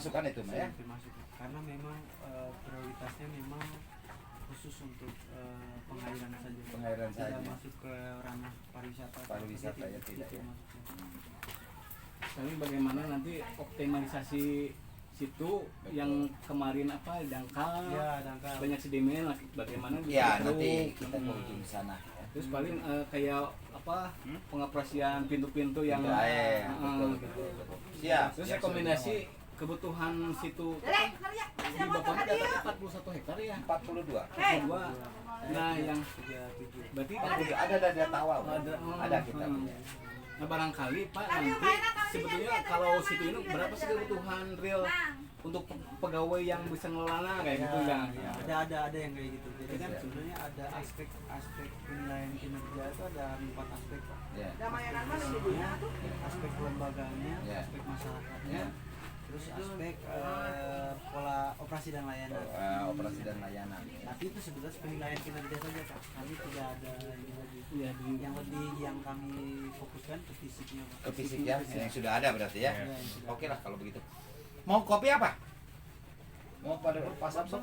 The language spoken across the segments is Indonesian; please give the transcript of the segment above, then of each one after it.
dimasukkan itu Mbak ya. Termasuk karena memang prioritasnya memang khusus untuk pengairan saja. Pengairan tidak saja. masuk ke ranah pariwisata. Pariwisata ya tidak ya. Tapi bagaimana nanti optimalisasi situ yang kemarin apa dangkal Ya, dangkal. banyak sedimen bagaimana Ya gitu. nanti kita menuju ke sana. Terus paling kayak apa pengoperasian pintu-pintu yang Pintu air, betul, gitu. Siap. Terus Ya, rekomendasi kebutuhan situ di Bapak ada 41 hektar ya. 42. Kedua, nah yang 37. berarti Ada data awal. Ada kita. Nah barangkali Pak nanti sebetulnya kalau situ ini berapa sih kebutuhan real untuk pegawai yang bisa ngelola kayak gitu kan? Ya, ada yang kayak gitu. Jadi kan sebenarnya ada aspek penilaian kinerja itu ada 4 aspek Pak. Ya. Aspek kelembagaannya, Ya. aspek masyarakatnya, terus aspek pola operasi dan layanan. Operasi dan layanan. Tapi itu sebetulnya penilaian kinerja saja Pak. Kami tidak ada ini lagi. Iya, Yang lebih yang kami fokuskan ke fisiknya Pak. Ke fisik ya, yang sudah ada berarti ya. Ya, yang sudah Oke lah kalau begitu. Mau kopi apa? Mau pada Pak Samsul?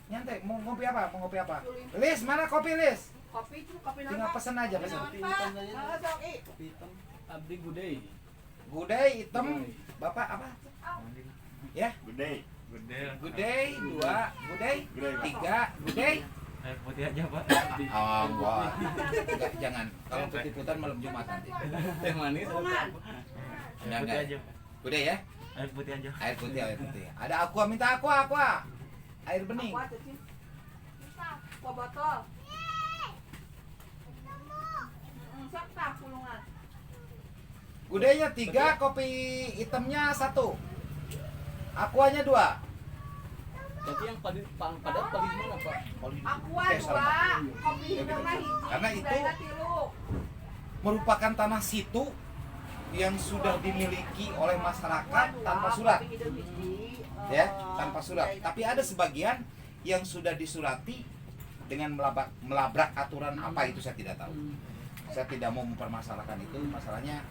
Nyantai, mau ngopi apa? Mau ngopi apa? Lis, mana kopi Lis? Kopi Tinggal pesen aja pesen. Kopi hitam saja. Kopi hitam. Abdi Gudai. Gudai hitam. Bapak apa? Ya, Gede. gudai 2, gudai 3, gudai. Air putih aja Pak. Oh, wah. Enggak, jangan. Kalau putih-putihan malam Jumat nanti. Teh manis. Enggak. Gudai ya? Air putih aja. Air putih, air putih. Ada aqua, minta aqua. Air bening. Aqua botol. Siap tak pulungan? Gudainya 3, kopi hitamnya 1. Aquanya 2. Jadi yang paling padat paling mana Pak? Aqua 2, kopi hitamnya hiji. Karena itu gudainya 3. merupakan tanah situ yang sudah dimiliki oleh masyarakat tanpa surat. Ya, tanpa surat. Tapi ada sebagian yang sudah disurati dengan melabrak aturan apa itu saya tidak tahu. Saya tidak mau mempermasalahkan itu, masalahnya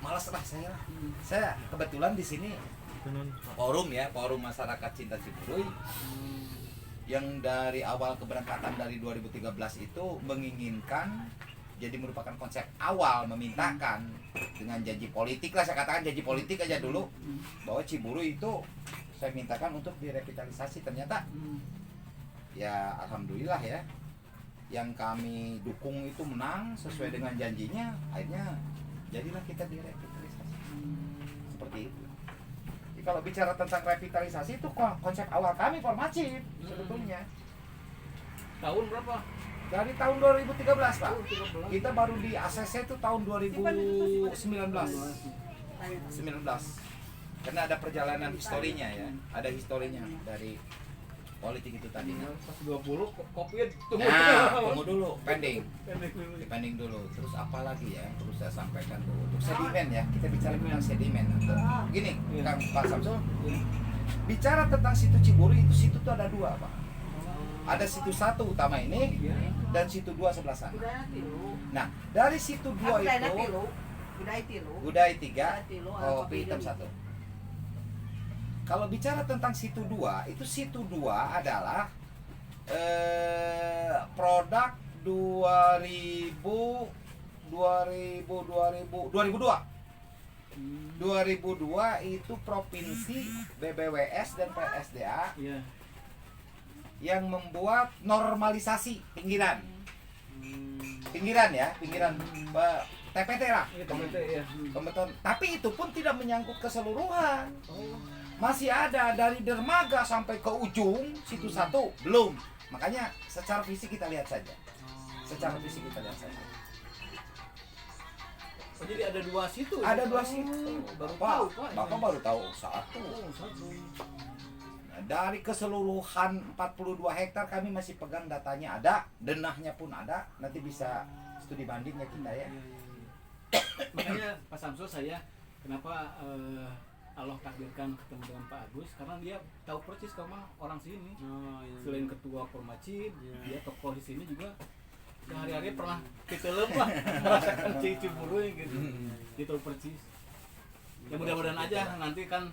malas lah saya. Saya kebetulan di sini forum ya, forum masyarakat cinta Ciburuy yang dari awal keberangkatan dari 2013 itu menginginkan, jadi merupakan konsep awal memintakan dengan janji politik lah, saya katakan janji politik aja dulu, bahwa Ciburuy itu saya mintakan untuk direvitalisasi. Ternyata ya alhamdulillah ya, yang kami dukung itu menang sesuai dengan janjinya, akhirnya jadilah kita direvitalisasi seperti itu. Jadi kalau bicara tentang revitalisasi itu konsep awal kami formatif sebetulnya. Tahun berapa? Dari tahun 2013 Pak. Kita baru di ACC itu tahun 2019. 19. Karena ada perjalanan historinya ya, ada historinya dari politik itu tadi. Pas 20 kopi tunggu. Nah, tunggu dulu, pending Pending dulu. dulu. Terus apa lagi ya yang perlu saya sampaikan tuh untuk sedimen ya, kita bicara tentang sedimen. Gini, Kang Pak Samsul, bicara tentang situ Ciburuy itu situ tuh ada 2 Pak. Ada situ 1 utama ini dan situ 2 sebelah sana. Gudainya 3. Nah, dari situ 2 itu Gudai 3, kopi hitam 1. Kalau bicara tentang situ 2, itu situ 2 adalah produk 2002. 2002 itu provinsi BBWS dan PSDA Iya. yang membuat normalisasi pinggiran ya, pinggiran TPT lah. Iya. Pembeton. Tapi itu pun tidak menyangkut keseluruhan. Masih ada dari dermaga sampai ke ujung situ 1 belum. Makanya secara fisik kita lihat saja. Secara fisik kita lihat saja. Oh, jadi ada 2 situ. Ada 2 situ. Baru tahu, Pak. Bapak baru tahu 1. Nah, dari keseluruhan 42 hektar kami masih pegang datanya, ada, denahnya pun ada. Nanti bisa studi banding ya kita ya. Makanya Pak Samsul saya kenapa Allah takdirkan ketemu dengan Pak Agus karena dia tahu persis sama orang sini. Selain ketua Formacid, dia tokoh di sini juga. Sehari-hari pernah ditelem lah merasakan Ciburuy gitu. Dia tahu persis. Ya mudah-mudahan aja nanti kan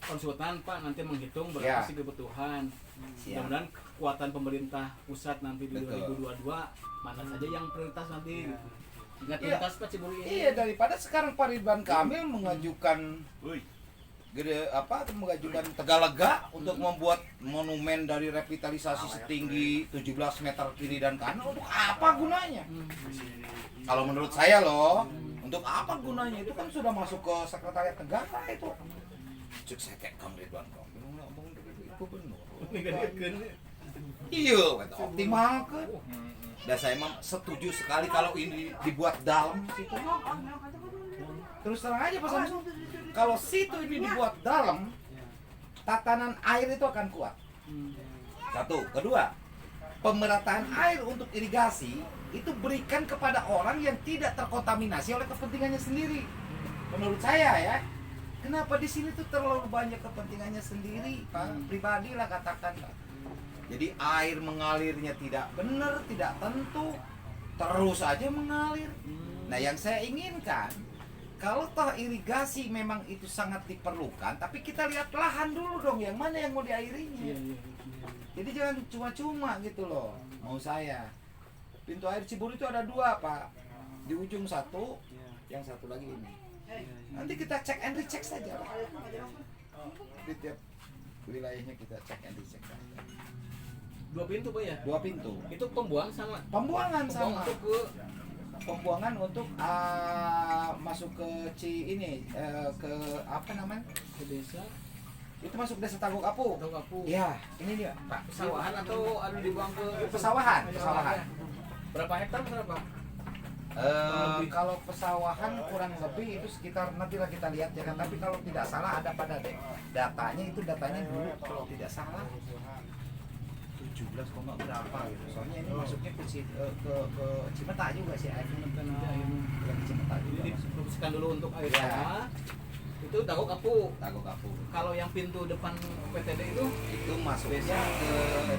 konsultan Pak nanti menghitung berapa Ya. sih kebutuhan. Siap. Mudah-mudahan kekuatan pemerintah pusat nanti di Betul. 2022 mana saja yang prioritas nanti. Iya. Ingat Iya. prioritas Pak Ciburi ini. Iya, daripada sekarang Pak Ridwan Kamil mengajukan mengajukan Tegalega untuk membuat monumen dari revitalisasi setinggi 17 meter kiri dan kanan, untuk apa gunanya? Kalau menurut saya loh, untuk apa gunanya? Itu kan sudah masuk ke sekretariat negara itu. Cek saya kayak Kang Ridwan Kamil ngomong dari gubernur. Iya, kata optimal kan. Dan saya memang setuju sekali kalau ini dibuat dalam situ. Terus terang aja Pak Samsul, kalau situ ini dibuat dalam, tatanan air itu akan kuat. Satu, kedua, pemerataan air untuk irigasi itu berikan kepada orang yang tidak terkontaminasi oleh kepentingannya sendiri. Menurut saya ya, kenapa di sini tuh terlalu banyak kepentingannya sendiri, Pak? Pribadi lah katakan. Jadi air mengalirnya tidak benar, tidak tentu, terus aja mengalir. Nah, yang saya inginkan, kalau toh irigasi memang itu sangat diperlukan, tapi kita lihat lahan dulu dong, yang mana yang mau diairinya. Iya, iya. Jadi jangan cuma-cuma gitu loh, mau saya. Pintu air Ciburi itu ada 2 Pak, di ujung satu, yang satu lagi ini. Nanti kita cek and recheck saja lah. Di tiap wilayahnya kita cek and recheck saja. 2 pintu Pak ya? 2 pintu. Itu pembuang sama Pembuangan sama. untuk ke Pembuangan untuk masuk ke ini ke apa namanya? ke desa Itu masuk desa Tagok Apu. atau kapu. Iya, ini dia, Pak. Pesawahan atau ada dibuang ke Pesawahan. Berapa hektar berapa? Kalau pesawahan kurang lebih itu sekitar, nantilah kita lihat ya kan. Tapi kalau tidak salah ada pada datanya dulu kalau tidak salah 17, berapa gitu. Soalnya ini masuknya ke Cimeta juga sih airnya. Ke Cimeta juga Jadi masuk. diproses dulu untuk air Ya. sawah. Itu Tagok Kapu. Tagok Apu. Kalau yang pintu depan PTD itu Masuknya ke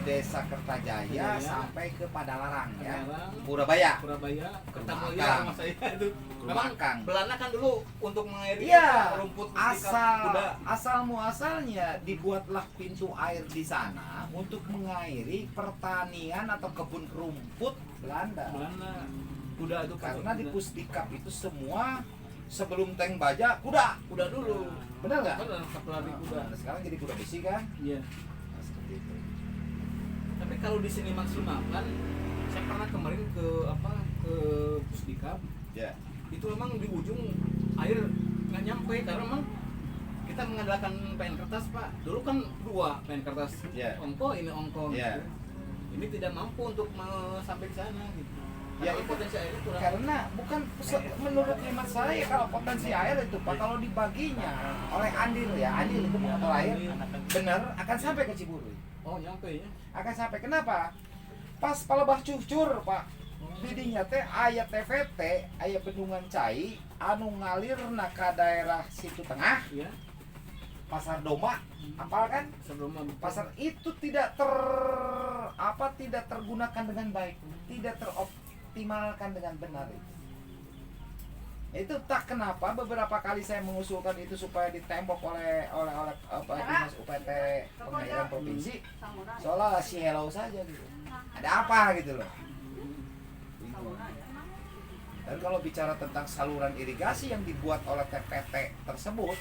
Desa Kertajaya sampai ke Padalarang ya. Padalarang, Purabaya. Surabaya, Kertamulya Kemakang. sama saya itu. Memang Kemakang. Belanda kan dulu untuk mengairi Iya, rumput asal muasalnya dibuatlah pintu air di sana untuk mengairi pertanian atau kebun rumput Belanda. Belanda. Kuda itu Karena di Pusdikap itu semua sebelum tank baja kuda. kuda dulu. Benar nggak? Benar, kapelari kuda. Nah, sekarang jadi kuda besi kan? Iya. Nah, seperti itu. Tapi kalau di sini maksimalkan, saya pernah kemarin ke Pusdikap. Ya. Itu memang di ujung air nggak nyampe karena memang kita mengandalkan pen kertas Pak. Dulu kan 2 pen kertas, Yeah. ongko ini ongko. Yeah. Gitu. Ini tidak mampu untuk sampai ke sana gitu. Ya, Karena itu potensi airnya kurang. Karena bukan menurut hemat saya kalau potensi air itu Pak, kalau dibaginya oleh andil itu pengatur air benar akan sampai ke Ciburi. Oh nyampe ya. Akan sampai. Kenapa? Pas palebah cucur Pak, didinya teh aya TVT, aya bendungan cai anu ngalir ka daerah situ tengah, Iya. Pasar Domba, apal kan? Sebelum Pasar itu tidak tergunakan dengan baik, tidak teroptimalkan dengan benar itu. Itu tak kenapa beberapa kali saya mengusulkan itu supaya ditembok oleh Dinas UPT Pengairan Provinsi, seolah si hello saja gitu. Ada apa gitu loh. Dan kalau bicara tentang saluran irigasi yang dibuat oleh TPT tersebut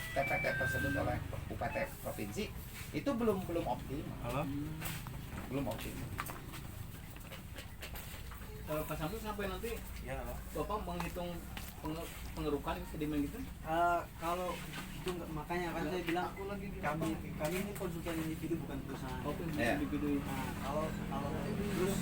oleh UPT Provinsi, itu belum optimal. Belum optimal. Kalau Pak Samsul sampai nanti Ya, Bapak menghitung pengerukan sedimen gitu? kalau itu makanya kan saya bilang kami ini konsultan individu bukan perusahaan. Oh, Iya. individu. Nah, kalau terus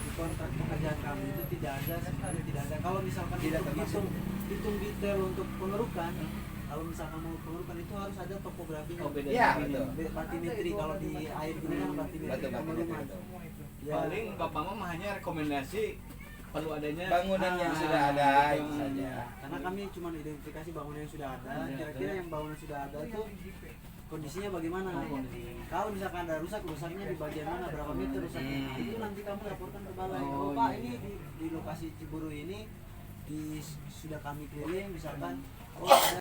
di kontrak pekerjaan kami itu tidak ada kalau misalkan Tidak untuk termasuk. hitung detail untuk pengerukan, kalau misalkan mau pengerukan itu harus ada topografi. Oh, beda. Iya, Beda. betul. Batimetri kalau di air ini kan batimetri pengerukan. Ya, Paling Bapak mah hanya rekomendasi perlu adanya Bangunan yang sudah ada itu betul. saja. karena kami cuma identifikasi bangunan yang sudah ada. Kira-kira yang bangunan sudah ada tuh kondisinya bagaimana? Kalau misalkan ada rusaknya di bagian mana, berapa meter rusaknya, itu nanti kamu laporkan ke balai. Oh, Oh Pak, iya. ini di lokasi Ciburu ini sudah kami keliling misalkan, oh ada